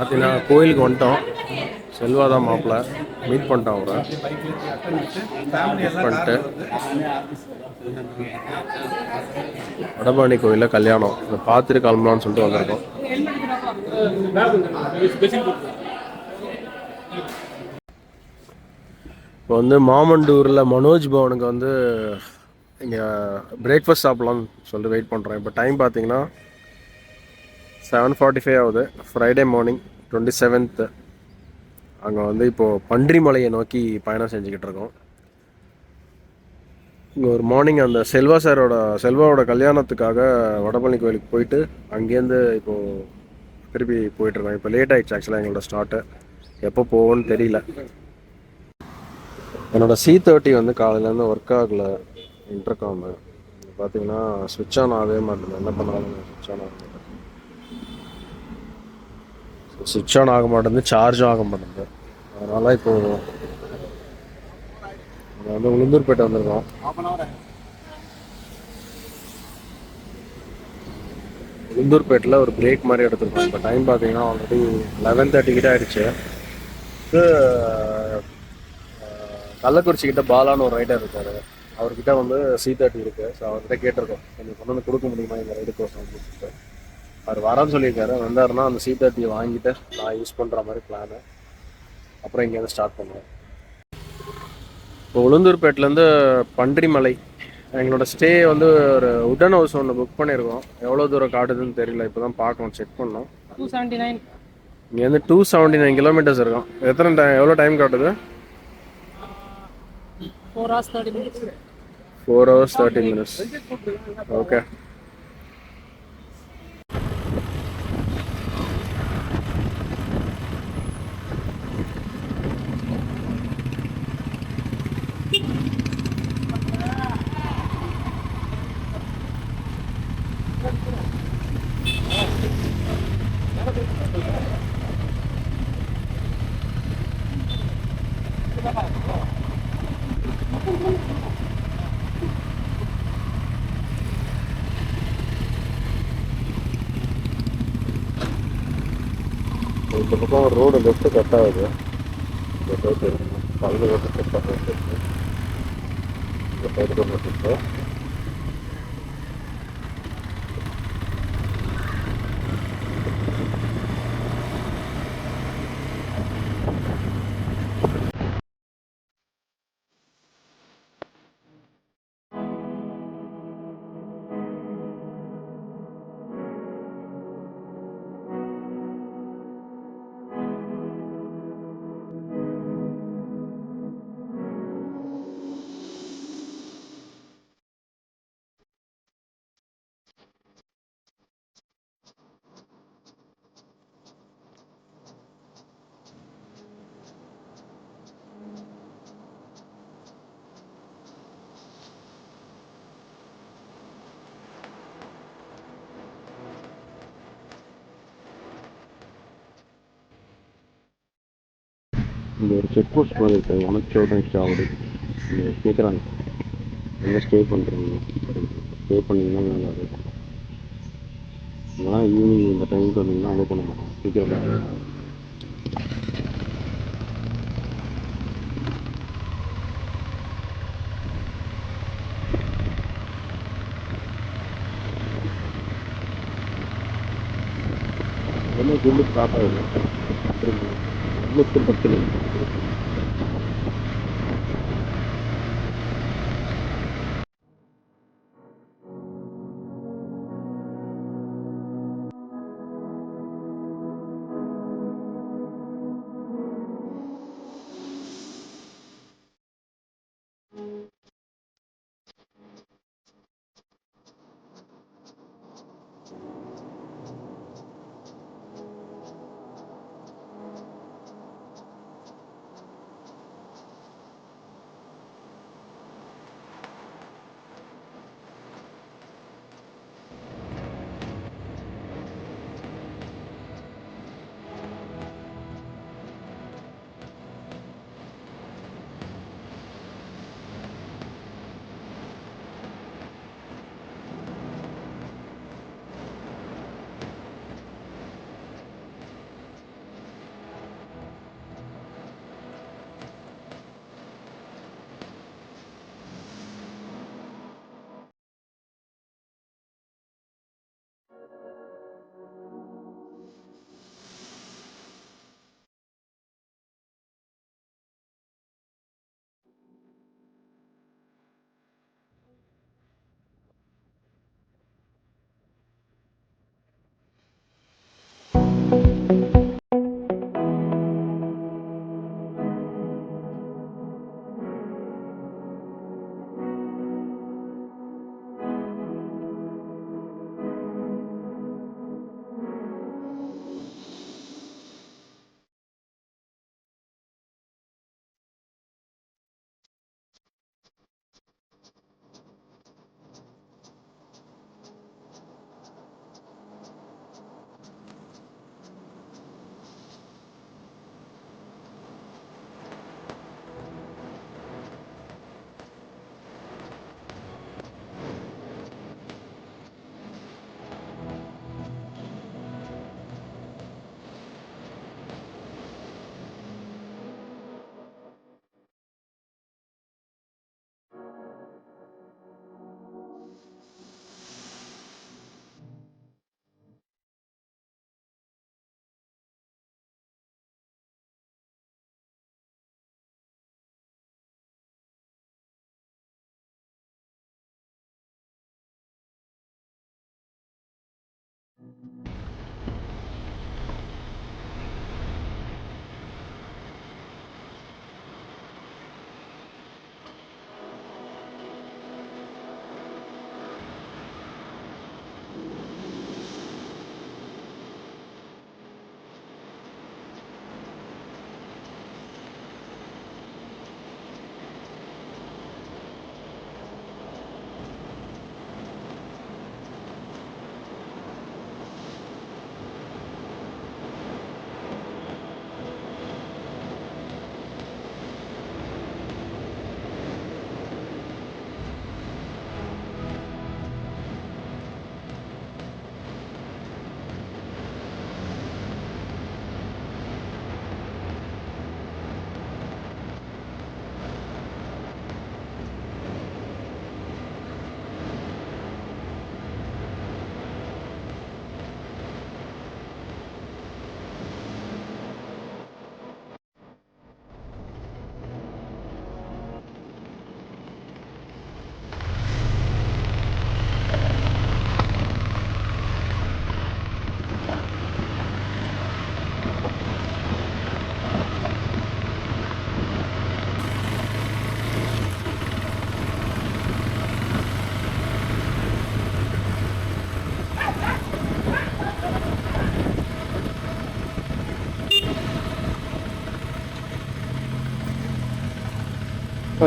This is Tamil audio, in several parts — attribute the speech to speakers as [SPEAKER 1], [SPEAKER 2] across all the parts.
[SPEAKER 1] பார்த்தீங்கன்னா கோயிலுக்கு வந்துட்டோம். செல்வா தான் மாப்பிள்ள. மீட் பண்ணிட்டோம் அவரை. மீட் பண்ணிட்டு வடபழனி கோயிலில் கல்யாணம் இதை பார்த்துட்டு கிளம்பலான்னு சொல்லிட்டு வந்திருக்கோம். இப்போ வந்து மாமண்டூரில் மனோஜ் பவனுக்கு வந்து இங்கே பிரேக்ஃபாஸ்ட் சாப்பிட்லான்னு சொல்லிட்டு வெயிட் பண்ணுறோம். இப்போ டைம் பார்த்தீங்கன்னா 7:45 ஆகுது. Friday morning 27th. அங்கே வந்து இப்போது பன்றிமலையை நோக்கி பயணம் செஞ்சுக்கிட்டு இருக்கோம். இங்கே ஒரு மார்னிங் அந்த செல்வாவோட கல்யாணத்துக்காக வடபழனி கோயிலுக்கு போயிட்டு அங்கேருந்து இப்போது திருப்பி போயிட்டுருக்கோம். இப்போ லேட் ஆகிடுச்சு ஆக்சுவலாக எங்களோட ஸ்டார்ட்டு. எப்போ போவோன்னு தெரியல. என்னோடய C30 வந்து காலையிலேருந்து ஒர்க் ஆகலை. இன்டர்காமு பார்த்தீங்கன்னா சுவிட்ச் ஆன் ஆகவே மாட்டேங்குது. என்ன பண்ணாலும் சுவிட்ச் ஆன் ஆக மாட்டேங்குது. சுவிட்ச் ஆன் ஆக மாட்டேங்குது, சார்ஜும் ஆக மாட்டேங்குது. அதனால் இப்போது வந்து உளுந்தூர்பேட்டை வந்திருக்கோம். உளுந்தூர்பேட்டில் ஒரு பிரேக் மாதிரி எடுத்துருக்கோம். இப்போ டைம் பார்த்தீங்கன்னா ஆல்ரெடி 11:30 கிட்ட ஆகிடுச்சு. இது கள்ளக்குறிச்சி கிட்ட பாலான்னு ஒரு ரைடர் இருக்கார். அவர்கிட்ட வந்து C30 இருக்குது. ஸோ அவர்கிட்ட கேட்டிருக்கோம், கொஞ்சம் கொண்டு வந்து கொடுக்க முடியுமா இந்த ரைடு கோர்ஸ் அப்படின்னு சொல்லிட்டு. அவர் வரேன்னு சொல்லியிருக்காரு. வந்தாருன்னா அந்த C30 வாங்கிட்டு நான் யூஸ் பண்ணுற மாதிரி பிளானு. அப்புறம் இங்கேருந்து ஸ்டார்ட் பண்ணுவேன். இப்போ உளுந்தூர்பேட்டிலேருந்து பன்றிமலை எங்களோட ஸ்டே வந்து ஒரு உடன் ஹவுஸ் ஒன்று புக் பண்ணியிருக்கோம். எவ்வளோ தூரம் காட்டுதுன்னு தெரியல. இப்போ தான் பார்க்கணும், செக் பண்ணோம். 279. இங்கேருந்து 279 கிலோமீட்டர்ஸ் இருக்கும். எவ்வளோ டைம் காட்டுது? 4 hours 30 minutes. 4 hours 30 minutes. Okay. இந்த பக்கம் ஒரு ரோடு லெஃப்ட் கட் ஆகுது. இந்த சைடு பல்லு ரோடு கட் ஆகுது. இந்த சைடு ரோடு இருக்குது. இங்கே ஒரு செக் போஸ்ட் மாதிரி இருக்குது. உனக்கு சொல்கிறேன் ஸ்டாவடி இங்கே கேட்குறாங்க, எங்கே ஸ்டே பண்ணுறீங்க? ஸ்டே பண்ணிங்கன்னா நல்லா இருக்கும். இதெல்லாம் ஈவினிங் இந்த டைமுக்கு வந்தீங்கன்னா அலோவ் பண்ண மாட்டோம். சீக்கிரம் என்ன ஜில்லு ஸ்டார்ட் ஆகுது. பத்து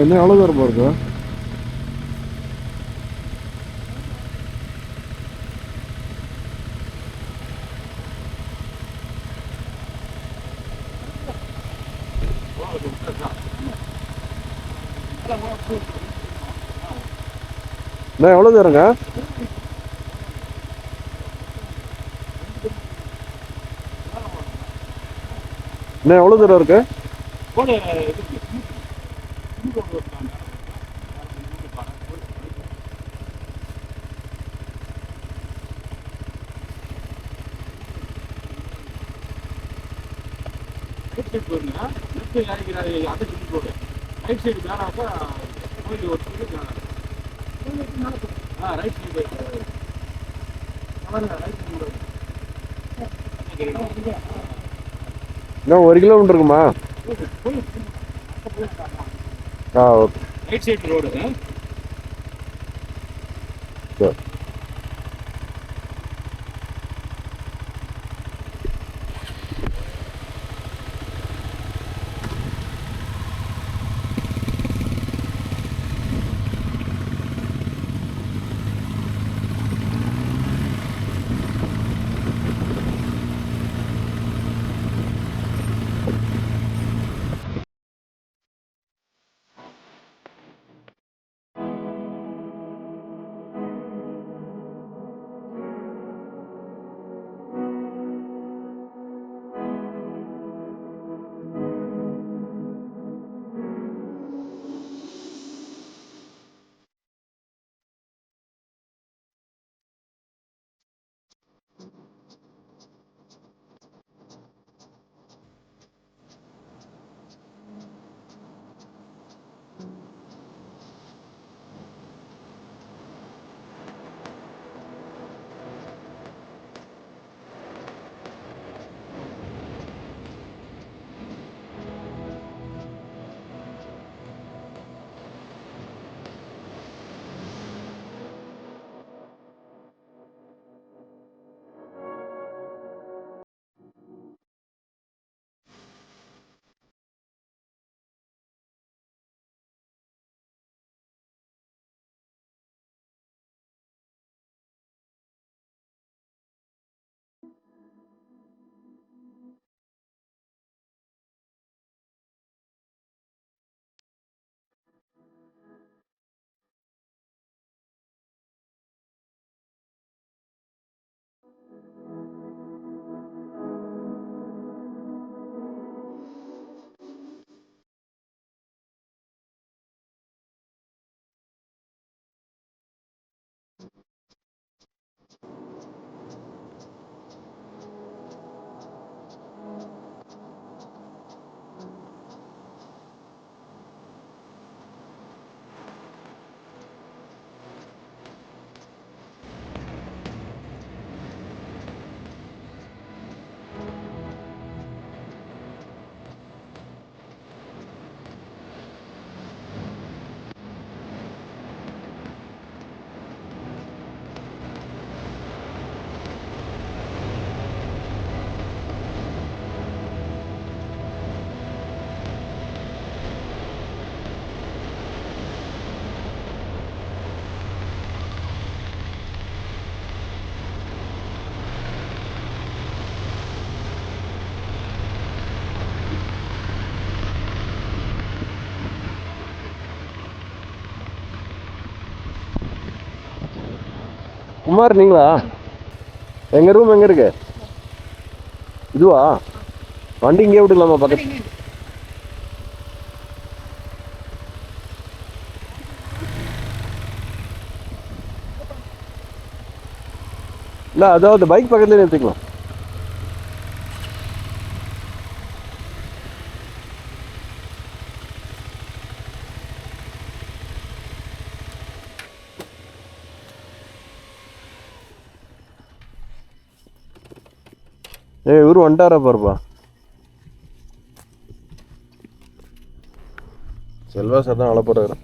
[SPEAKER 1] இன்னும் எவ்வளோ தூரம் போகிறது? இன்னும் எவ்வளோ தூரங்க? இன்னும் எவ்வளோ தூரம் இருக்கு? இன்னும் 1 கிலோமீட்டர் இருக்குமா? ஓகே. Right side road. சரி. குமார் நீங்களா? எங்கள் ரூம் எங்கே இருக்கு? இதுவா? வண்டி இங்கே விட்டுக்கலாமா பக்கத்து? இல்லை அதாவது பைக் பக்கத்துலேயே நிறுத்திக்கலாம். இவரு வந்துட்டாரா பாருப்பா. செல்வா சார் தான் அழப்படுறாரு.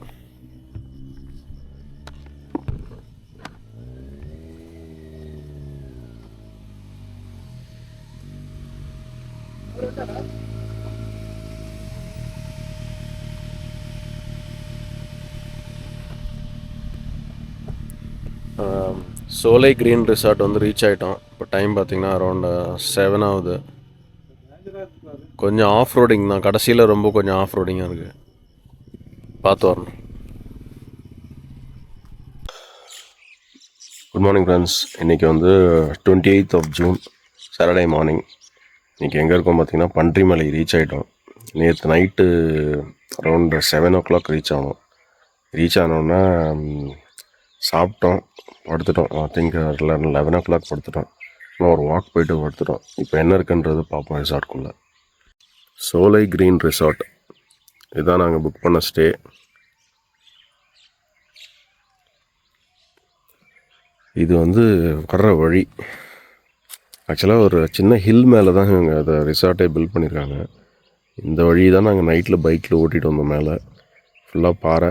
[SPEAKER 1] சோலை க்ரீன் ரிசார்ட் வந்து ரீச் ஆகிட்டோம். இப்போ டைம் பார்த்திங்கன்னா அரௌண்ட் 7 ஆகுது. கொஞ்சம் ஆஃப் ரோடிங் தான், கடைசியில் ரொம்ப கொஞ்சம் ஆஃப் ரோடிங்காக இருக்குது, பார்த்து வரணும். Good morning friends. இன்றைக்கி வந்து 28th of June Saturday morning. இன்றைக்கி எங்கே இருக்கோம் பார்த்திங்கன்னா பன்றிமலை ரீச் ஆகிட்டோம். நேற்று நைட்டு அரௌண்ட் 7 o'clock ரீச் ஆனோம். ரீச் ஆனோன்னா சாப்பிட்டோம், படுத்துட்டோம். I think 11 o'clock படுத்துட்டோம். ஒரு வாக் போய்ட்டு படுத்துட்டோம். இப்போ என்ன இருக்குன்றது பார்ப்போம் ரிசார்ட்குள்ளே. சோலை க்ரீன் ரிசார்ட் இதுதான் நாங்கள் புக் பண்ண ஸ்டே. இது வந்து வர்ற வழி ஆக்சுவலாக ஒரு சின்ன ஹில் மேலே தான் இவங்க அதை ரிசார்ட்டே பில்ட் பண்ணியிருக்காங்க. இந்த வழி தான் நாங்கள் நைட்டில் பைக்கில் ஓட்டிகிட்டு வந்தோம். மேலே ஃபுல்லாக பாறை,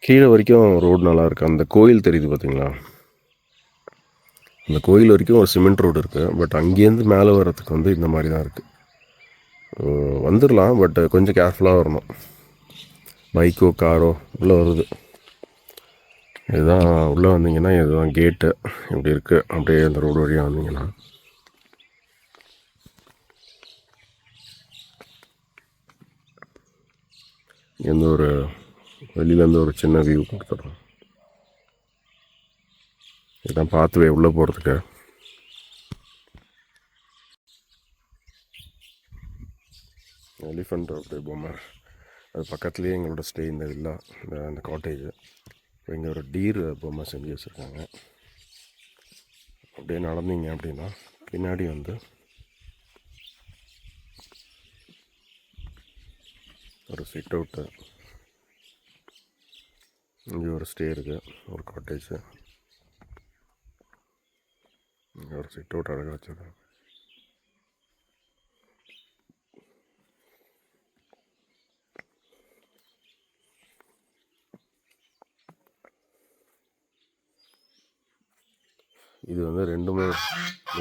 [SPEAKER 1] கீழே வரைக்கும் ரோடு நல்லாயிருக்கு. அந்த கோயில் தெரியுது பார்த்தீங்களா, அந்த கோயில் வரைக்கும் ஒரு சிமெண்ட் ரோடு இருக்குது. பட் அங்கேருந்து மேலே வர்றதுக்கு வந்து இந்த மாதிரி தான் இருக்குது. வந்துடலாம், பட் கொஞ்சம் கேர்ஃபுல்லாக வரணும். பைக்கோ காரோ உள்ளே வருது. இதுதான் உள்ளே வந்தீங்கன்னா இதுதான் கேட்டு. இப்படி இருக்குது. அப்படியே அந்த ரோடு வழியாக வந்தீங்கன்னா இங்கேருந்து ஒரு வெளியிலேருந்து ஒரு சின்ன வியூ கொடுத்துட்றோம். இதுதான் பாத்துவே உள்ளே போகிறதுக்கு. எலிஃபண்ட் அப்படியே பொம்மை, அது பக்கத்துலேயே எங்களோட ஸ்டே இந்த வில்லா, இந்த காட்டேஜ். இங்கே ஒரு டீர் பொம்மை செஞ்சு வச்சுருக்காங்க. அப்படியே நடந்தீங்க அப்படின்னா பின்னாடி வந்து ஒரு சிட் அவுட்டு, இங்கே ஒரு ஸ்டே இருக்குது, ஒரு காட்டேஜ், இங்கே ஒரு சிட் அவுட் அழகாக வச்சுருக்காங்க. இது வந்து ரெண்டுமே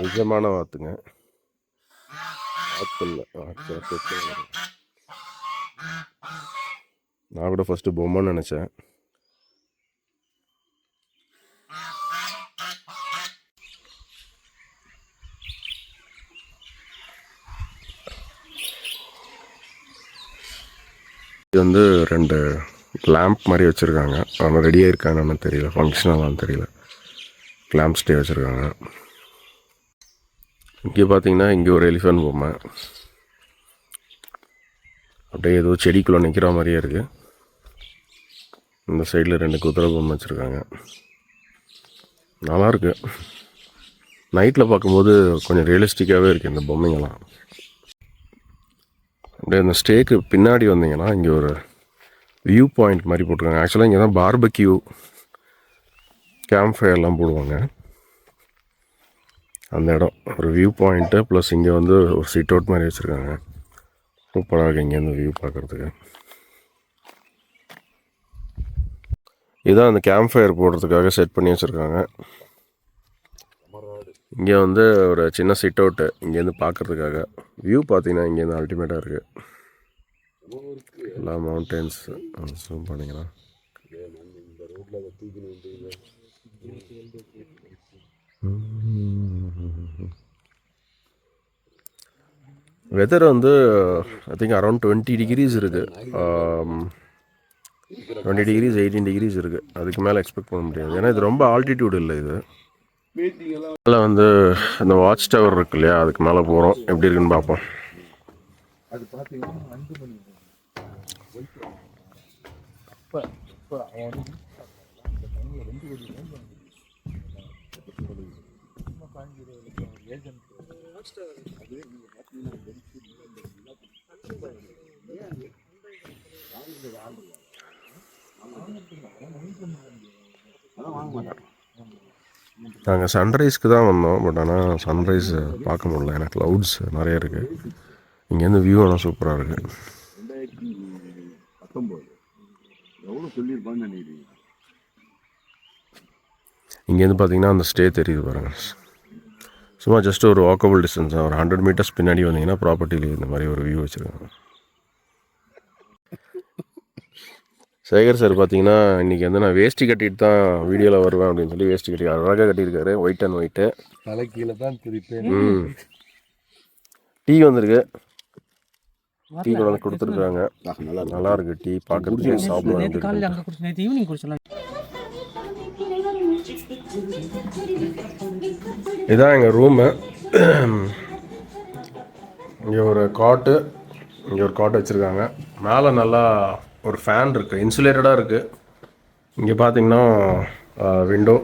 [SPEAKER 1] நிஜமான வாத்துங்க, வாத்து இல்லை. நான் கூட ஃபஸ்ட்டு பொம்மைன்னு நினச்சேன். இது வந்து 2 லேம்ப் மாதிரி வச்சுருக்காங்க. ஆனால் ரெடியாக இருக்காங்கன்னு தெரியல, ஃபங்க்ஷனலான்னு தெரியல. லேம்ப் ஸ்டே வச்சுருக்காங்க. இங்கே பார்த்தீங்கன்னா இங்கே ஒரு எலிஃபண்ட் பொம்மை அப்படியே ஏதோ செடிக்குள்ளே நிற்கிற மாதிரியே இருக்குது. இந்த சைடில் 2 குதிரை பொம்மை வச்சுருக்காங்க. நல்லாயிருக்கு. நைட்டில் பார்க்கும்போது கொஞ்சம் ரியலிஸ்டிக்காகவே இருக்குது இந்த பொம்மைங்கள்லாம். அப்படியே அந்த ஸ்டேக்கு பின்னாடி வந்தீங்கன்னா இங்கே ஒரு வியூ பாயிண்ட் மாதிரி போட்டிருக்காங்க. ஆக்சுவலாக இங்கே தான் பார்பக்யூ, கேம்ப் ஃபயர்லாம் போடுவாங்க. அந்த இடம் ஒரு வியூ பாயிண்ட்டு, ப்ளஸ் இங்கே வந்து ஒரு சிட் அவுட் மாதிரி வச்சுருக்காங்க. சூப்பராக இருக்குது இங்கேருந்து வியூ பார்க்குறதுக்கு. இதுதான் அந்த கேம்ப் ஃபயர் போடுறதுக்காக செட் பண்ணி வச்சுருக்காங்க. இங்கே வந்து ஒரு சின்ன சிட் அவுட்டு இங்கேருந்து பார்க்குறதுக்காக. வியூ பார்த்தீங்கன்னா இங்கேருந்து அல்டிமேட்டாக இருக்குது. எல்லா மவுண்டன்ஸ் ஜூம் பண்ணிங்கன்னா வெதர் வந்து ஐ திங்க் அரௌண்ட் 20 degrees இருக்குது. 20 degrees 18 degrees இருக்குது. அதுக்கு மேலே எக்ஸ்பெக்ட் பண்ண முடியாது, ஏன்னா இது ரொம்ப ஆல்டிடியூட் இல்லை. இது மேலே வந்து அந்த வாட்ச் டவர் இருக்கு இல்லையா, அதுக்கு மேலே போகிறோம். எப்படி இருக்குன்னு பார்ப்போம். அது பார்த்தீங்கன்னா நாங்கள் சன்ரைஸ்க்கு தான் வந்தோம். பட் ஆனால் சன்ரைஸ் பார்க்க முடியல, ஏன்னா க்ளவுட்ஸ் நிறைய இருக்குது. இங்கேருந்து வியூ ஆனால் சூப்பராக இருக்குது. இங்கேருந்து பார்த்தீங்கன்னா அந்த ஸ்டே தெரியுது பாருங்கள். சும்மா ஜஸ்ட் ஒரு வாக்கபிள் டிஸ்டன்ஸ், ஒரு 100 meters பின்னாடி வந்தீங்கன்னா ப்ராப்பர்ட்டியில் இந்த மாதிரி ஒரு வியூ வச்சுருக்காங்க.
[SPEAKER 2] சேகர் சார் பார்த்தீங்கன்னா இன்றைக்கி வந்து நான் வேஷ்டி கட்டிட்டு தான் வீடியோவில் வருவேன் அப்படின்னு சொல்லி வேஷ்டி கட்டி அழகாக கட்டியிருக்காரு, ஒயிட் அண்ட் ஒயிட்டு.
[SPEAKER 1] தலை கீழே தான் திருப்பேன்.
[SPEAKER 2] டீ வந்திருக்கு, டீ கொண்டு கொடுத்துருக்காங்க. நல்லா இருக்கு டீ பார்க்கறதுக்கு, சாப்பிடலாம். இதுதான் எங்கள் ரூமு. இங்கே ஒரு காட்டு, இங்கே ஒரு காட்டு வச்சுருக்காங்க. மேலே நல்லா ஒரு ஃபேன் இருக்குது, இன்சுலேட்டடாக இருக்குது. இங்கே பார்த்தீங்கன்னா விண்டோ,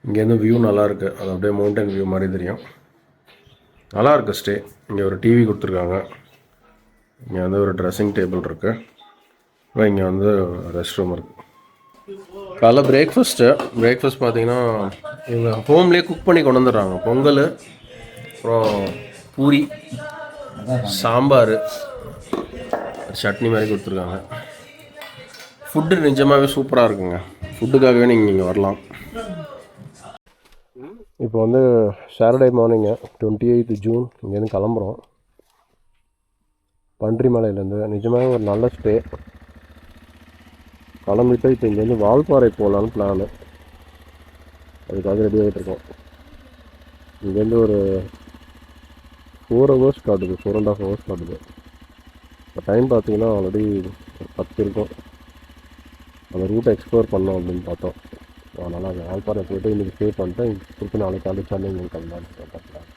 [SPEAKER 2] இங்கேருந்து வியூ நல்லாயிருக்கு. அது அப்படியே மவுண்டன் வியூ மாதிரி தெரியும். நல்லாயிருக்கு ஸ்டே. இங்கே ஒரு டிவி கொடுத்துருக்காங்க. இங்கே வந்து ஒரு ட்ரெஸ்ஸிங் டேபிள் இருக்குது. இங்கே வந்து ரெஸ்ட் ரூம் இருக்குது. காலைல பிரேக்ஃபாஸ்ட் பார்த்தீங்கன்னா இவங்க ஹோம்லேயே குக் பண்ணி கொண்டு வந்துடுறாங்க. பொங்கல், அப்புறம் பூரி, சாம்பார், சட்னி மாதிரி கொடுத்துருக்காங்க. ஃபுட்டு நிஜமாகவே சூப்பராக இருக்குங்க. ஃபுட்டுக்காகவே நீங்கள் இங்கே வரலாம். இப்போ வந்து சாட்டர்டே மார்னிங்கு 28 ஜூன் இங்கேருந்து கிளம்புறோம் பன்றிமலையிலேருந்து. நிஜமாகவே ஒரு நல்ல ஸ்டே. கிளம்பிட்டு இப்போ இங்கேருந்து வால்பாறை போகலான்னு பிளானு. அதுக்காக ரெடி ஆகிட்டுருக்கோம். இங்கேருந்து ஒரு 4 hours காட்டுது, 4.5 hours காட்டுது. இப்போ டைம் பார்த்தீங்கன்னா ஆல்ரெடி ஒரு 10 இருக்கும். அந்த ரூட்டை எக்ஸ்ப்ளோர் பண்ணோம் அப்படின்னு பார்த்தோம். அதனால் அந்த வால்பாறை போய்ட்டு இன்றைக்கி ஸ்டே பண்ணிட்டு திருப்பி நாளைக்கு காலையில் சென்னை கிளம்பலான்னு பார்த்தேன்.